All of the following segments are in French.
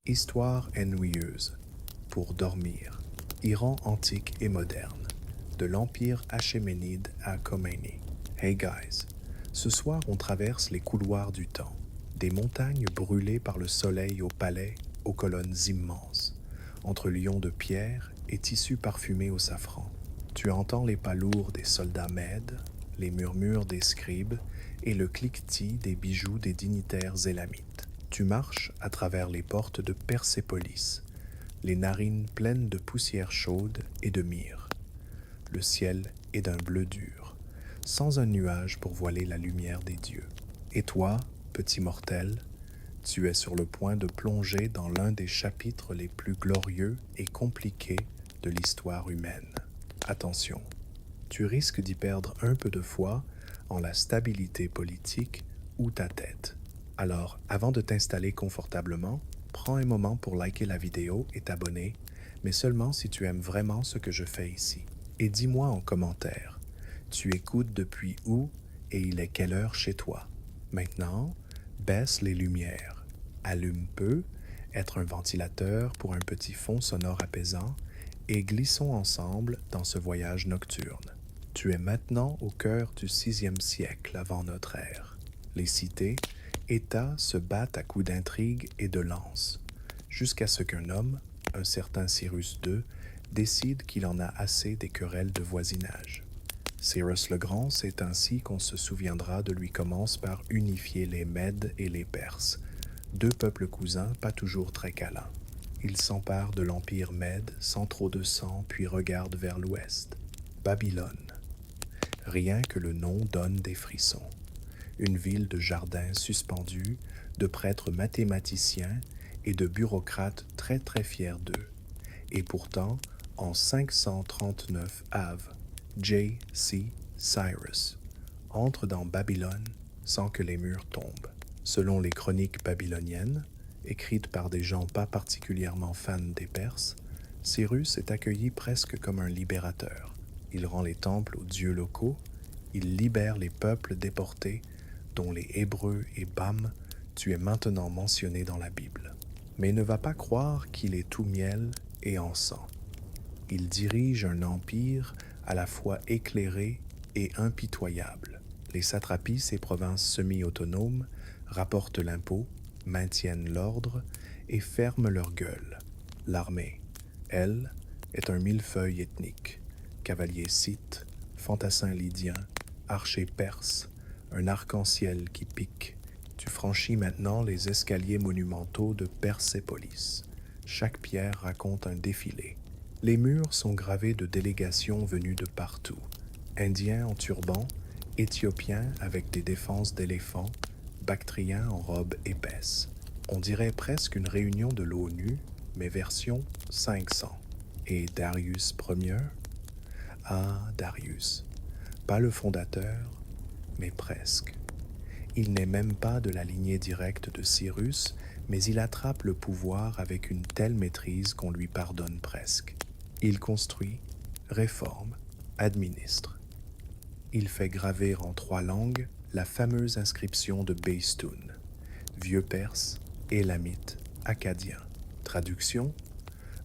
Histoire ennuyeuse. Pour dormir. Iran antique et moderne. De l'Empire achéménide à Khomeini. Hey guys. Ce soir, on traverse les couloirs du temps. Des montagnes brûlées par le soleil au palais, aux colonnes immenses. Entre lions de pierre et tissus parfumés au safran. Tu entends les pas lourds des soldats mèdes, les murmures des scribes et le cliquetis des bijoux des dignitaires élamites. Tu marches à travers les portes de Persépolis, les narines pleines de poussière chaude et de myrrhe. Le ciel est d'un bleu dur, sans un nuage pour voiler la lumière des dieux. Et toi, petit mortel, tu es sur le point de plonger dans l'un des chapitres les plus glorieux et compliqués de l'histoire humaine. Attention, tu risques d'y perdre un peu de foi en la stabilité politique ou ta tête. Alors, avant de t'installer confortablement, prends un moment pour liker la vidéo et t'abonner, mais seulement si tu aimes vraiment ce que je fais ici. Et dis-moi en commentaire, tu écoutes depuis où et il est quelle heure chez toi? Maintenant, baisse les lumières, allume peu, être un ventilateur pour un petit fond sonore apaisant, et glissons ensemble dans ce voyage nocturne. Tu es maintenant au cœur du 6e siècle avant notre ère. Les cités, États se battent à coups d'intrigues et de lances, jusqu'à ce qu'un homme, un certain Cyrus II, décide qu'il en a assez des querelles de voisinage. Cyrus le Grand, c'est ainsi qu'on se souviendra de lui, commence par unifier les Mèdes et les Perses, deux peuples cousins pas toujours très câlins. Il s'empare de l'empire Mède sans trop de sang, puis regarde vers l'ouest. Babylone. Rien que le nom donne des frissons. Une ville de jardins suspendus, de prêtres mathématiciens et de bureaucrates très très fiers d'eux. Et pourtant, en 539 Av, J.C. Cyrus entre dans Babylone sans que les murs tombent. Selon les chroniques babyloniennes, écrites par des gens pas particulièrement fans des Perses, Cyrus est accueilli presque comme un libérateur. Il rend les temples aux dieux locaux, il libère les peuples déportés, dont les Hébreux et Bam, tu es maintenant mentionné dans la Bible. Mais ne va pas croire qu'il est tout miel et encens. Il dirige un empire à la fois éclairé et impitoyable. Les satrapies, ces provinces semi-autonomes, rapportent l'impôt, maintiennent l'ordre et ferment leur gueule. L'armée, elle, est un millefeuille ethnique. Cavaliers scythes, fantassins lydiens, archers perses, un arc-en-ciel qui pique. Tu franchis maintenant les escaliers monumentaux de Persépolis. Chaque pierre raconte un défilé. Les murs sont gravés de délégations venues de partout. Indiens en turban, Éthiopiens avec des défenses d'éléphants, Bactriens en robes épaisses. On dirait presque une réunion de l'ONU, mais version 500. Et Darius Ier? Ah, Darius. Pas le fondateur, mais presque. Il n'est même pas de la lignée directe de Cyrus, mais il attrape le pouvoir avec une telle maîtrise qu'on lui pardonne presque. Il construit, réforme, administre. Il fait graver en 3 langues la fameuse inscription de Beistoun, vieux perse, élamite, akkadien. Traduction: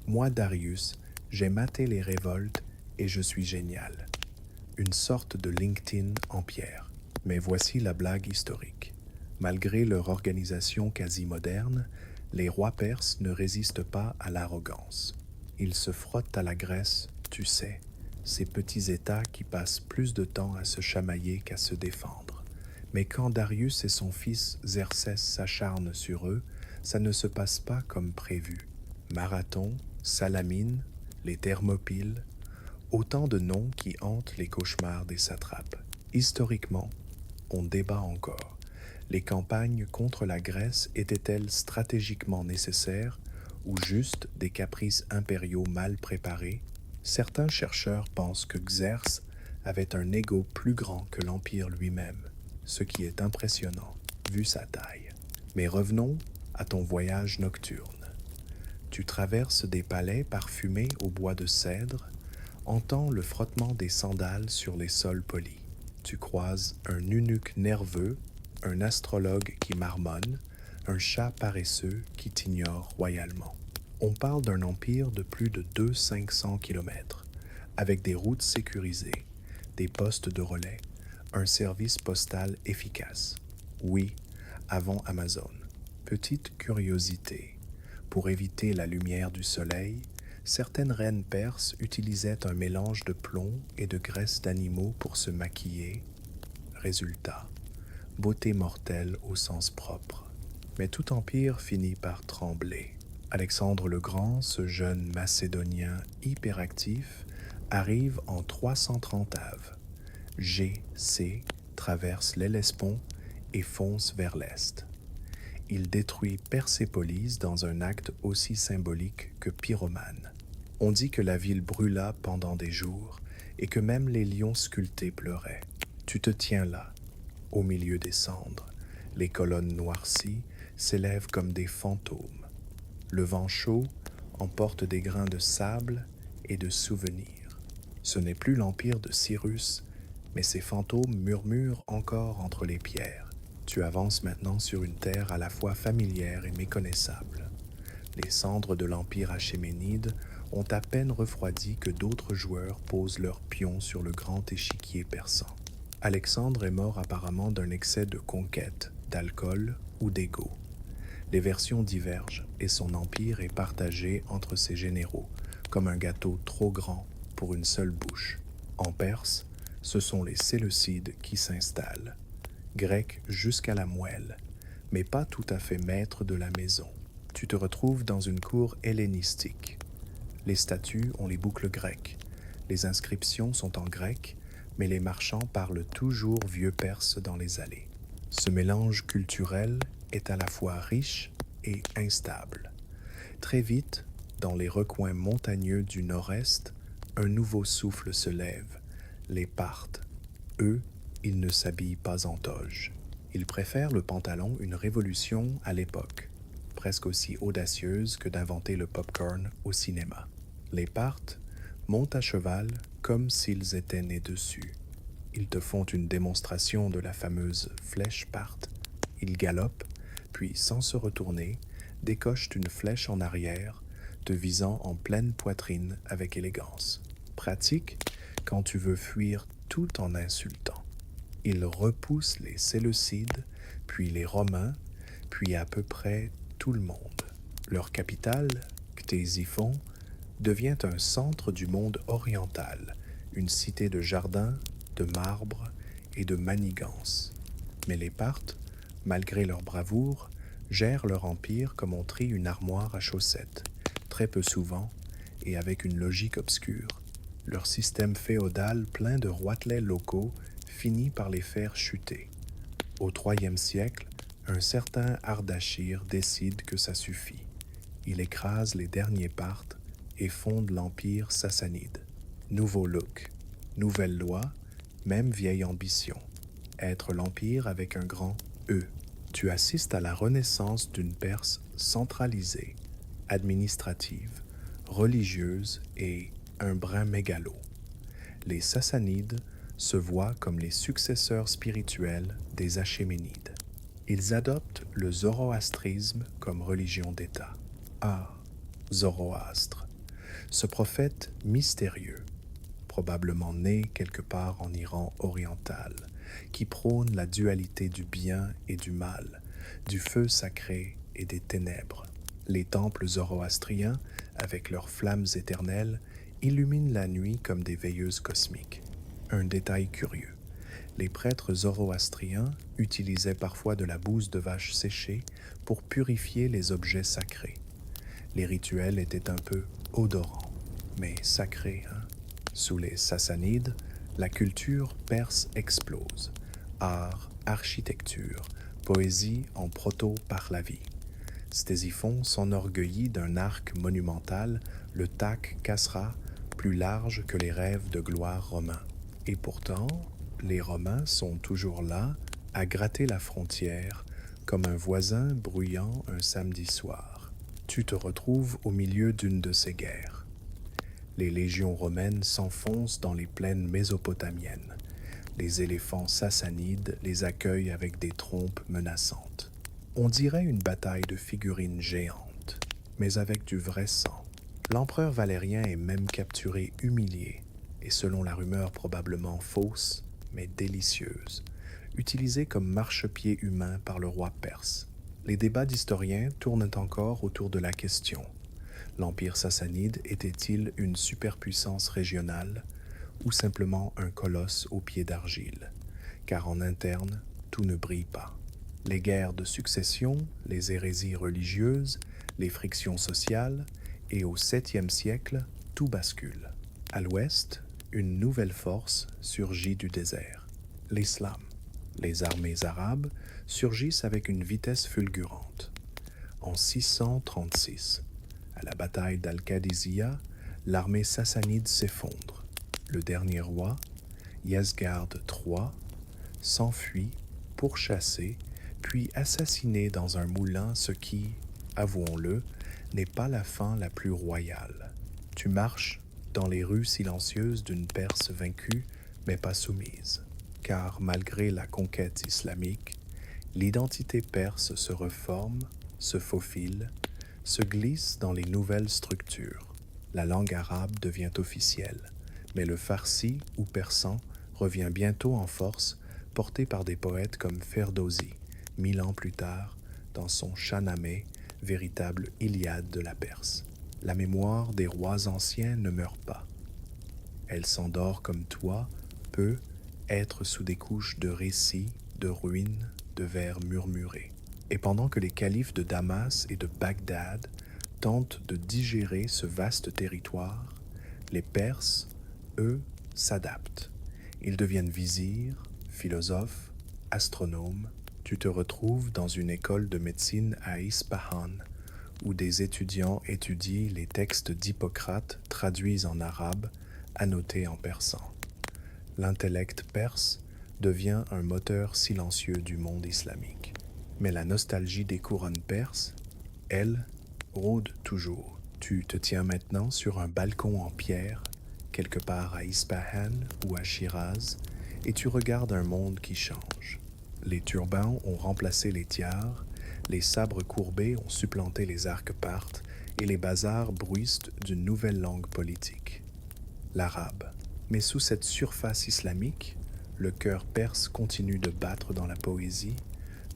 moi, Darius, j'ai maté les révoltes et je suis génial. Une sorte de LinkedIn en pierre. Mais voici la blague historique. Malgré leur organisation quasi moderne, les rois perses ne résistent pas à l'arrogance. Ils se frottent à la Grèce, tu sais, ces petits États qui passent plus de temps à se chamailler qu'à se défendre. Mais quand Darius et son fils Xerxès s'acharnent sur eux, ça ne se passe pas comme prévu. Marathon, Salamine, les Thermopyles, autant de noms qui hantent les cauchemars des satrapes. Historiquement, on débat encore. Les campagnes contre la Grèce étaient-elles stratégiquement nécessaires ou juste des caprices impériaux mal préparés? Certains chercheurs pensent que Xerxès avait un ego plus grand que l'Empire lui-même, ce qui est impressionnant, vu sa taille. Mais revenons à ton voyage nocturne. Tu traverses des palais parfumés au bois de cèdre, entends le frottement des sandales sur les sols polis. Tu croises un eunuque nerveux, un astrologue qui marmonne, un chat paresseux qui t'ignore royalement. On parle d'un empire de plus de 200-500 km, avec des routes sécurisées, des postes de relais, un service postal efficace. Oui, avant Amazon. Petite curiosité. Pour éviter la lumière du soleil, certaines reines perses utilisaient un mélange de plomb et de graisse d'animaux pour se maquiller. Résultat, beauté mortelle au sens propre. Mais tout empire finit par trembler. Alexandre le Grand, ce jeune Macédonien hyperactif, arrive en 330 av. G.C. traverse l'Hellespont et fonce vers l'est. Il détruit Persépolis dans un acte aussi symbolique que pyromane. On dit que la ville brûla pendant des jours et que même les lions sculptés pleuraient. Tu te tiens là, au milieu des cendres. Les colonnes noircies s'élèvent comme des fantômes. Le vent chaud emporte des grains de sable et de souvenirs. Ce n'est plus l'empire de Cyrus, mais ces fantômes murmurent encore entre les pierres. Tu avances maintenant sur une terre à la fois familière et méconnaissable. Les cendres de l'empire achéménide ont à peine refroidi que d'autres joueurs posent leurs pions sur le grand échiquier persan. Alexandre est mort apparemment d'un excès de conquête, d'alcool ou d'ego. Les versions divergent et son empire est partagé entre ses généraux, comme un gâteau trop grand pour une seule bouche. En Perse, ce sont les Séleucides qui s'installent, grecs jusqu'à la moelle, mais pas tout à fait maîtres de la maison. Tu te retrouves dans une cour hellénistique. Les statues ont les boucles grecques, les inscriptions sont en grec, mais les marchands parlent toujours vieux perse dans les allées. Ce mélange culturel est à la fois riche et instable. Très vite, dans les recoins montagneux du nord-est, un nouveau souffle se lève, les Parthes. Eux, ils ne s'habillent pas en toge. Ils préfèrent le pantalon, une révolution à l'époque, presque aussi audacieuse que d'inventer le popcorn au cinéma. Les Parthes montent à cheval comme s'ils étaient nés dessus. Ils te font une démonstration de la fameuse flèche parthe. Ils galopent, puis sans se retourner, décochent une flèche en arrière, te visant en pleine poitrine avec élégance. Pratique quand tu veux fuir tout en insultant. Ils repoussent les Séleucides, puis les Romains, puis à peu près tout le monde. Leur capitale, Ctésiphon, devient un centre du monde oriental, une cité de jardins, de marbre et de manigance. Mais les Parthes, malgré leur bravoure, gèrent leur empire comme on trie une armoire à chaussettes, très peu souvent et avec une logique obscure. Leur système féodal plein de roitelets locaux finit par les faire chuter. Au IIIe siècle, un certain Ardachir décide que ça suffit. Il écrase les derniers Parthes et fonde l'empire sassanide. Nouveau look, nouvelle loi, même vieille ambition. Être l'empire avec un grand E. Tu assistes à la renaissance d'une Perse centralisée, administrative, religieuse et un brin mégalo. Les Sassanides se voient comme les successeurs spirituels des Achéménides. Ils adoptent le zoroastrisme comme religion d'État. Ah, Zoroastre, ce prophète mystérieux, probablement né quelque part en Iran oriental, qui prône la dualité du bien et du mal, du feu sacré et des ténèbres. Les temples zoroastriens, avec leurs flammes éternelles, illuminent la nuit comme des veilleuses cosmiques. Un détail curieux. Les prêtres zoroastriens utilisaient parfois de la bouse de vache séchée pour purifier les objets sacrés. Les rituels étaient un peu odorants, mais sacrés, hein? Sous les Sassanides, la culture perse explose. Art, architecture, poésie en proto-pahlavi. Ctésiphon s'enorgueillit d'un arc monumental, le Tac Kasra, plus large que les rêves de gloire romains. Et pourtant, les Romains sont toujours là, à gratter la frontière, comme un voisin bruyant un samedi soir. Tu te retrouves au milieu d'une de ces guerres. Les légions romaines s'enfoncent dans les plaines mésopotamiennes. Les éléphants sassanides les accueillent avec des trompes menaçantes. On dirait une bataille de figurines géantes, mais avec du vrai sang. L'empereur Valérien est même capturé humilié, et selon la rumeur probablement fausse, mais délicieuse, utilisé comme marchepied humain par le roi perse. Les débats d'historiens tournent encore autour de la question. L'Empire sassanide était-il une superpuissance régionale ou simplement un colosse aux pieds d'argile? Car en interne, tout ne brille pas. Les guerres de succession, les hérésies religieuses, les frictions sociales, et au 7e siècle, tout bascule. À l'ouest, une nouvelle force surgit du désert, l'islam. Les armées arabes surgissent avec une vitesse fulgurante. En 636, à la bataille d'Al-Qadisiyah, l'armée sassanide s'effondre. Le dernier roi, Yezgard III, s'enfuit, pourchassé, puis assassiné dans un moulin, ce qui, avouons-le, n'est pas la fin la plus royale. Tu marches dans les rues silencieuses d'une Perse vaincue, mais pas soumise. Car malgré la conquête islamique, l'identité perse se reforme, se faufile, se glisse dans les nouvelles structures. La langue arabe devient officielle, mais le farsi ou persan revient bientôt en force, porté par des poètes comme Ferdowsi, 1000 ans plus tard, dans son Shahnameh, véritable Iliade de la Perse. La mémoire des rois anciens ne meurt pas. Elle s'endort comme toi, peut être sous des couches de récits, de ruines, de vers murmurés. Et pendant que les califes de Damas et de Bagdad tentent de digérer ce vaste territoire, les Perses, eux, s'adaptent. Ils deviennent vizirs, philosophes, astronomes. Tu te retrouves dans une école de médecine à Ispahan, où des étudiants étudient les textes d'Hippocrate traduits en arabe, annotés en persan. L'intellect perse devient un moteur silencieux du monde islamique. Mais la nostalgie des couronnes perses, elle, rôde toujours. Tu te tiens maintenant sur un balcon en pierre, quelque part à Ispahan ou à Shiraz, et tu regardes un monde qui change. Les turbans ont remplacé les tiares, les sabres courbés ont supplanté les arcs-partes, et les bazars bruissent d'une nouvelle langue politique, l'arabe. Mais sous cette surface islamique, le cœur perse continue de battre dans la poésie,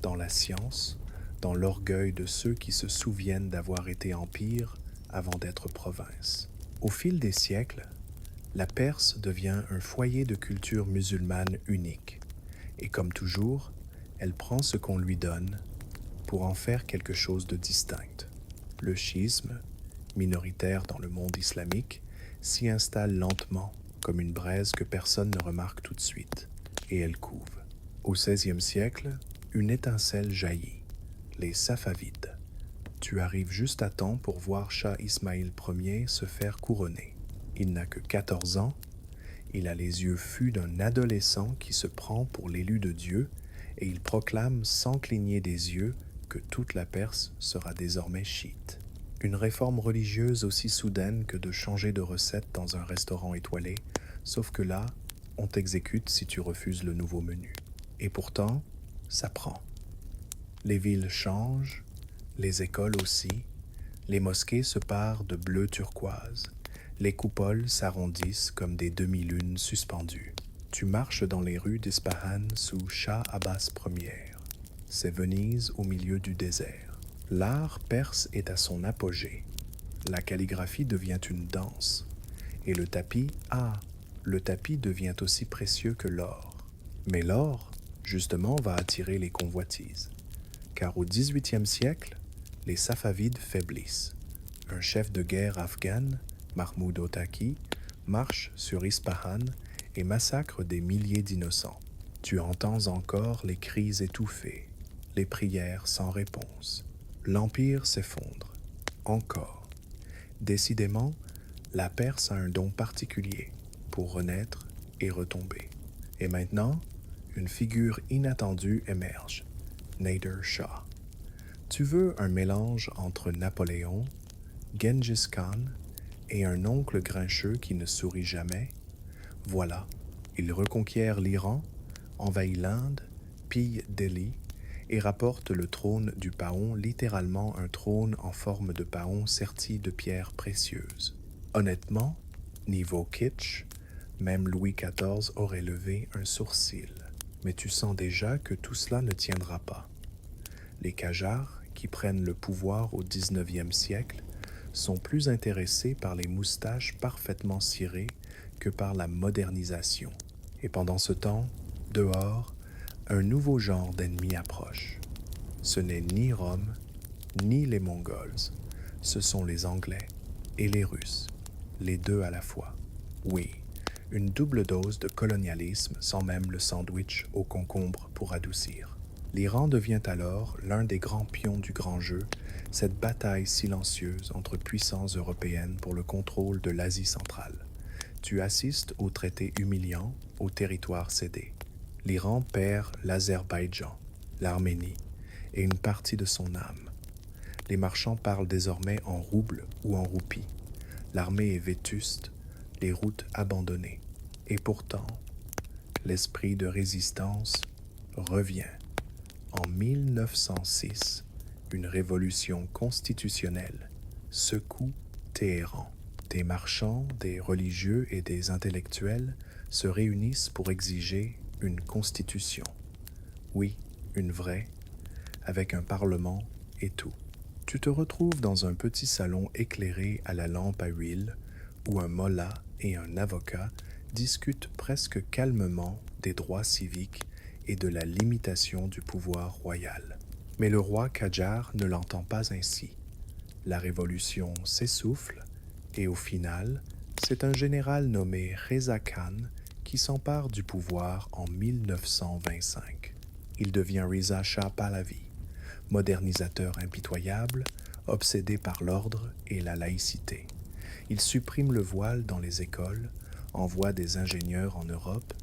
dans la science, dans l'orgueil de ceux qui se souviennent d'avoir été empire avant d'être province. Au fil des siècles, la Perse devient un foyer de culture musulmane unique, et comme toujours, elle prend ce qu'on lui donne pour en faire quelque chose de distinct. Le schisme, minoritaire dans le monde islamique, s'y installe lentement, comme une braise que personne ne remarque tout de suite, et elle couve. Au XVIe siècle, une étincelle jaillit, les Safavides. Tu arrives juste à temps pour voir Shah Ismaïl Ier se faire couronner. Il n'a que 14 ans, il a les yeux fus d'un adolescent qui se prend pour l'élu de Dieu, et il proclame sans cligner des yeux que toute la Perse sera désormais chiite. Une réforme religieuse aussi soudaine que de changer de recette dans un restaurant étoilé, sauf que là, on t'exécute si tu refuses le nouveau menu. Et pourtant, ça prend. Les villes changent, les écoles aussi, les mosquées se parent de bleu turquoise, les coupoles s'arrondissent comme des demi-lunes suspendues. Tu marches dans les rues d'Ispahan sous Shah Abbas Ier. C'est Venise au milieu du désert. L'art perse est à son apogée. La calligraphie devient une danse. Et le tapis devient aussi précieux que l'or. Mais l'or, justement, va attirer les convoitises. Car au XVIIIe siècle, les Safavides faiblissent. Un chef de guerre afghan, Mahmoud Otaki, marche sur Ispahan et massacre des milliers d'innocents. Tu entends encore les cris étouffés, les prières sans réponse. L'Empire s'effondre. Encore. Décidément, la Perse a un don particulier pour renaître et retomber. Et maintenant, une figure inattendue émerge, Nader Shah. Tu veux un mélange entre Napoléon, Gengis Khan et un oncle grincheux qui ne sourit jamais? Voilà, il reconquiert l'Iran, envahit l'Inde, pille Delhi, et rapporte le trône du paon, littéralement un trône en forme de paon serti de pierres précieuses. Honnêtement, niveau kitsch, même Louis XIV aurait levé un sourcil. Mais tu sens déjà que tout cela ne tiendra pas. Les Qajars, qui prennent le pouvoir au XIXe siècle, sont plus intéressés par les moustaches parfaitement cirées que par la modernisation. Et pendant ce temps, dehors, un nouveau genre d'ennemi approche. Ce n'est ni Rome, ni les Mongols, ce sont les Anglais et les Russes, les deux à la fois. Oui, une double dose de colonialisme sans même le sandwich au concombre pour adoucir. L'Iran devient alors l'un des grands pions du grand jeu, cette bataille silencieuse entre puissances européennes pour le contrôle de l'Asie centrale. Tu assistes au traité humiliant, au territoire cédé. L'Iran perd l'Azerbaïdjan, l'Arménie et une partie de son âme. Les marchands parlent désormais en roubles ou en roupies. L'armée est vétuste, les routes abandonnées. Et pourtant, l'esprit de résistance revient. En 1906, une révolution constitutionnelle secoue Téhéran. Des marchands, des religieux et des intellectuels se réunissent pour exiger une constitution. Oui, une vraie, avec un parlement et tout. Tu te retrouves dans un petit salon éclairé à la lampe à huile où un mollah et un avocat discutent presque calmement des droits civiques et de la limitation du pouvoir royal. Mais le roi Qajar ne l'entend pas ainsi. La révolution s'essouffle et au final, c'est un général nommé Reza Khan qui s'empare du pouvoir en 1925. Il devient Reza Shah Pahlavi, modernisateur impitoyable, obsédé par l'ordre et la laïcité. Il supprime le voile dans les écoles, envoie des ingénieurs en Europe,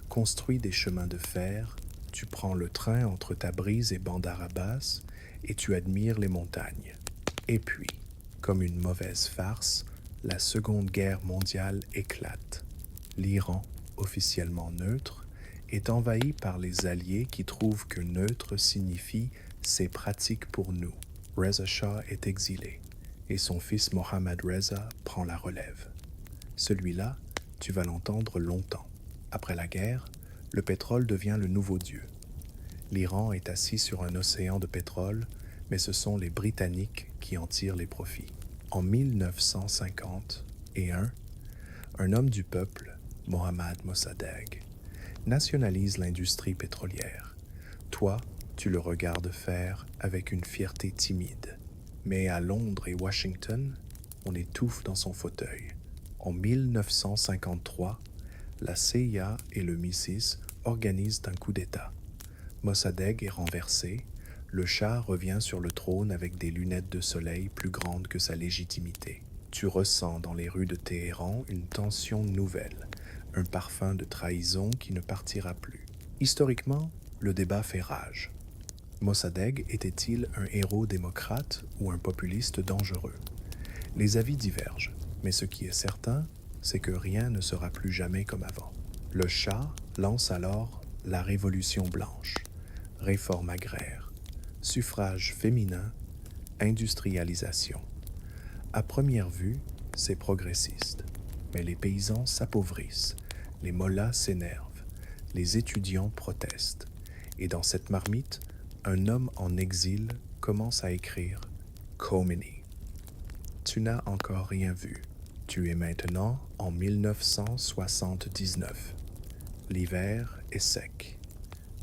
construit des chemins de fer, tu prends le train entre Tabriz et Bandar Abbas et tu admires les montagnes. Et puis, comme une mauvaise farce, la Seconde Guerre mondiale éclate. L'Iran, officiellement neutre, est envahi par les Alliés qui trouvent que neutre signifie « c'est pratique pour nous ». Reza Shah est exilé et son fils Mohammad Reza prend la relève. Celui-là, tu vas l'entendre longtemps. Après la guerre, le pétrole devient le nouveau dieu. L'Iran est assis sur un océan de pétrole, mais ce sont les Britanniques qui en tirent les profits. En 1951, un homme du peuple, Mohammad Mossadegh, nationalise l'industrie pétrolière. Toi, tu le regardes faire avec une fierté timide. Mais à Londres et Washington, on étouffe dans son fauteuil. En 1953, la CIA et le MI6 organisent un coup d'État. Mossadegh est renversé, le Shah revient sur le trône avec des lunettes de soleil plus grandes que sa légitimité. Tu ressens dans les rues de Téhéran une tension nouvelle, un parfum de trahison qui ne partira plus. Historiquement, le débat fait rage. Mossadegh était-il un héros démocrate ou un populiste dangereux? Les avis divergent, mais ce qui est certain, c'est que rien ne sera plus jamais comme avant. Le Shah lance alors la Révolution blanche, réforme agraire, suffrage féminin, industrialisation. À première vue, c'est progressiste, mais les paysans s'appauvrissent, les mollahs s'énervent, les étudiants protestent, et dans cette marmite, un homme en exil commence à écrire Khomeini. Tu n'as encore rien vu. Tu es maintenant en 1979. L'hiver est sec.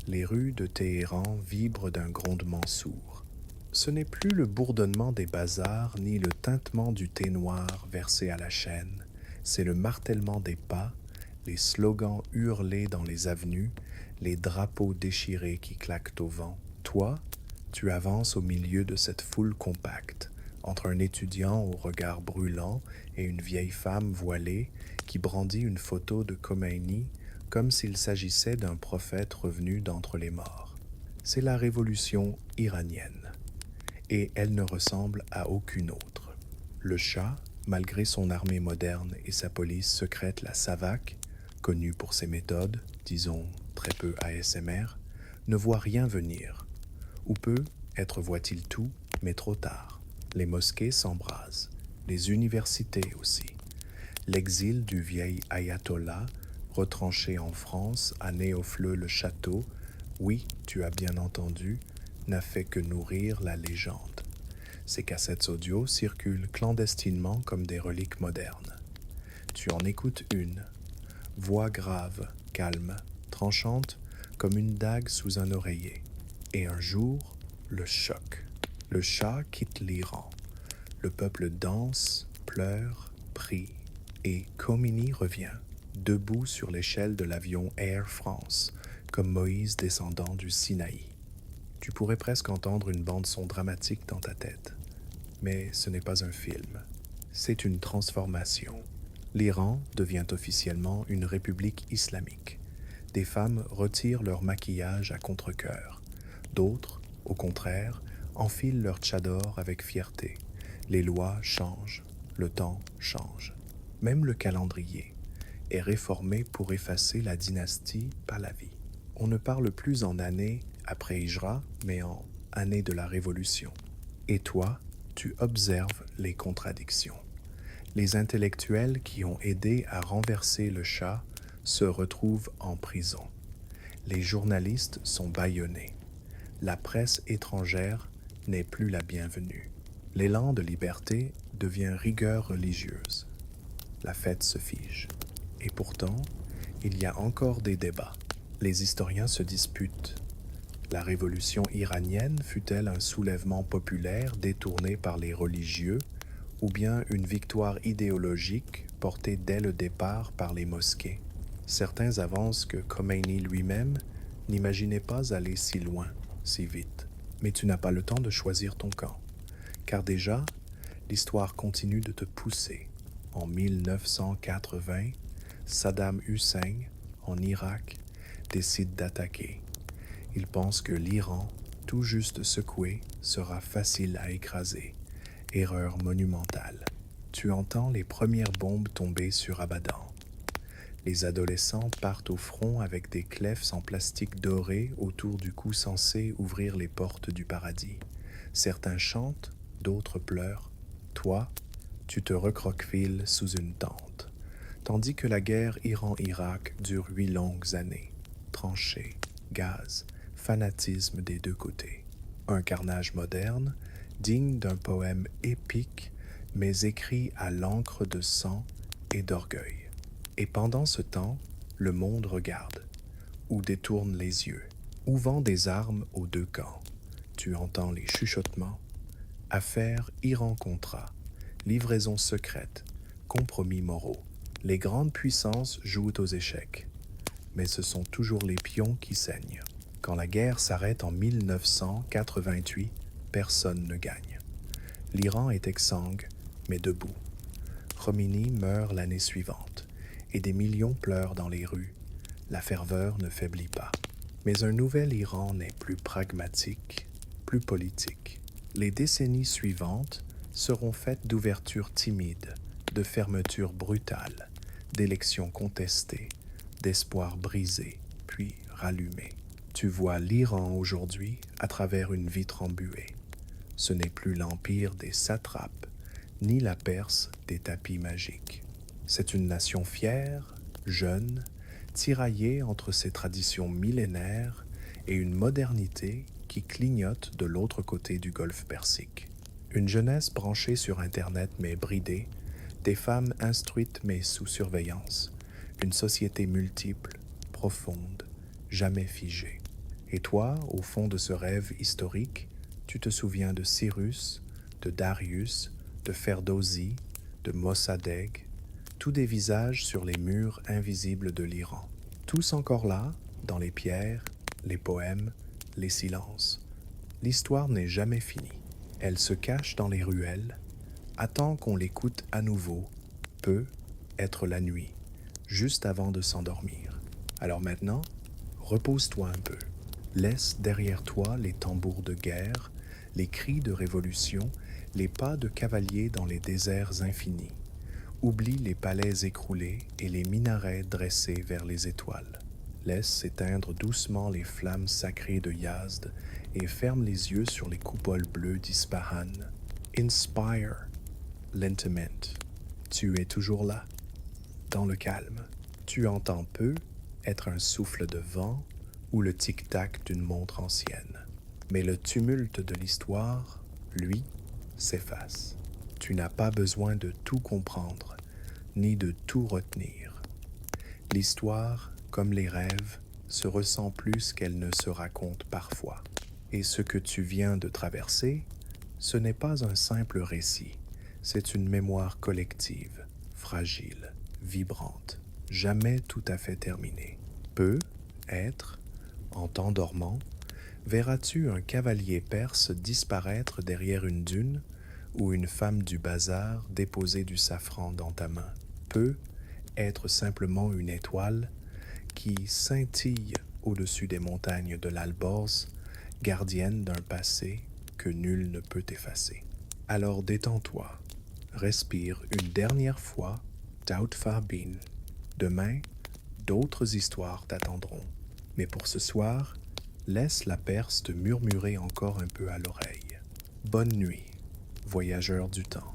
Les rues de Téhéran vibrent d'un grondement sourd. Ce n'est plus le bourdonnement des bazars ni le tintement du thé noir versé à la chaîne, c'est le martèlement des pas, les slogans hurlés dans les avenues, les drapeaux déchirés qui claquent au vent. Toi, tu avances au milieu de cette foule compacte, entre un étudiant au regard brûlant et une vieille femme voilée qui brandit une photo de Khomeini comme s'il s'agissait d'un prophète revenu d'entre les morts. C'est la révolution iranienne, et elle ne ressemble à aucune autre. Le Shah, malgré son armée moderne et sa police secrète, la SAVAK, connue pour ses méthodes, disons très peu ASMR, ne voit rien venir. Ou peut-être voit-il tout, mais trop tard. Les mosquées s'embrasent, les universités aussi. L'exil du vieil ayatollah, retranché en France à Néofleux-le-Château, oui, tu as bien entendu, n'a fait que nourrir la légende. Ces cassettes audio circulent clandestinement comme des reliques modernes. Tu en écoutes une, voix grave, calme, tranchante, comme une dague sous un oreiller. Et un jour, le choc. Le Shah quitte l'Iran. Le peuple danse, pleure, prie. Et Khomeini revient, debout sur l'échelle de l'avion Air France, comme Moïse descendant du Sinaï. Tu pourrais presque entendre une bande-son dramatique dans ta tête. Mais ce n'est pas un film. C'est une transformation. L'Iran devient officiellement une république islamique. Des femmes retirent leur maquillage à contre-cœur. D'autres, au contraire, enfilent leur tchador avec fierté. Les lois changent, le temps change. Même le calendrier est réformé pour effacer la dynastie Pahlavi. On ne parle plus en année après Hijra, mais en année de la Révolution. Et toi, tu observes les contradictions. Les intellectuels qui ont aidé à renverser le Shah se retrouvent en prison. Les journalistes sont bâillonnés. La presse étrangère n'est plus la bienvenue. L'élan de liberté devient rigueur religieuse. La fête se fige. Et pourtant, il y a encore des débats. Les historiens se disputent. La révolution iranienne fut-elle un soulèvement populaire détourné par les religieux ou bien une victoire idéologique portée dès le départ par les mosquées? Certains avancent que Khomeini lui-même n'imaginait pas aller si loin, si vite. Mais tu n'as pas le temps de choisir ton camp. Car déjà, l'histoire continue de te pousser. En 1980, Saddam Hussein, en Irak, décide d'attaquer. Il pense que l'Iran, tout juste secoué, sera facile à écraser. Erreur monumentale. Tu entends les premières bombes tomber sur Abadan. Les adolescents partent au front avec des clefs en plastique doré autour du cou censé ouvrir les portes du paradis. Certains chantent, d'autres pleurent. Toi, tu te recroquevilles sous une tente. Tandis que la guerre Iran-Irak dure 8 longues années. Tranchées, gaz, fanatisme des deux côtés. Un carnage moderne, digne d'un poème épique, mais écrit à l'encre de sang et d'orgueil. Et pendant ce temps, le monde regarde, ou détourne les yeux, ou vend des armes aux deux camps. Tu entends les chuchotements. Affaire Iran-Contra, livraison secrète, compromis moraux. Les grandes puissances jouent aux échecs, mais ce sont toujours les pions qui saignent. Quand la guerre s'arrête en 1988, personne ne gagne. L'Iran est exsangue, mais debout. Khomeini meurt l'année suivante, et des millions pleurent dans les rues. La ferveur ne faiblit pas. Mais un nouvel Iran n'est plus pragmatique, plus politique. Les décennies suivantes seront faites d'ouvertures timides, de fermetures brutales, d'élections contestées, d'espoirs brisés, puis rallumés. Tu vois l'Iran aujourd'hui à travers une vitre embuée. Ce n'est plus l'empire des satrapes, ni la Perse des tapis magiques. C'est une nation fière, jeune, tiraillée entre ses traditions millénaires et une modernité qui clignote de l'autre côté du golfe Persique. Une jeunesse branchée sur Internet mais bridée, des femmes instruites mais sous surveillance, une société multiple, profonde, jamais figée. Et toi, au fond de ce rêve historique, tu te souviens de Cyrus, de Darius, de Ferdowsi, de Mossadegh, tous des visages sur les murs invisibles de l'Iran. Tous encore là, dans les pierres, les poèmes, les silences. L'histoire n'est jamais finie. Elle se cache dans les ruelles, attend qu'on l'écoute à nouveau, peut être la nuit, juste avant de s'endormir. Alors maintenant, repose-toi un peu. Laisse derrière toi les tambours de guerre, les cris de révolution, les pas de cavaliers dans les déserts infinis. Oublie les palais écroulés et les minarets dressés vers les étoiles. Laisse s'éteindre doucement les flammes sacrées de Yazd et ferme les yeux sur les coupoles bleues d'Ispahan. Inspire lentement. Tu es toujours là, dans le calme. Tu entends peu être un souffle de vent ou le tic-tac d'une montre ancienne. Mais le tumulte de l'histoire, lui, s'efface. Tu n'as pas besoin de tout comprendre, ni de tout retenir. L'histoire, comme les rêves, se ressent plus qu'elle ne se raconte parfois. Et ce que tu viens de traverser, ce n'est pas un simple récit, c'est une mémoire collective, fragile, vibrante, jamais tout à fait terminée. Peut être, en t'endormant, verras-tu un cavalier perse disparaître derrière une dune ou une femme du bazar déposer du safran dans ta main. Peut être simplement une étoile qui scintille au-dessus des montagnes de l'Alborz, gardienne d'un passé que nul ne peut effacer. Alors détends-toi, respire une dernière fois, Daoud Farbin. Demain, d'autres histoires t'attendront. Mais pour ce soir, laisse la Perse te murmurer encore un peu à l'oreille. Bonne nuit, voyageur du temps.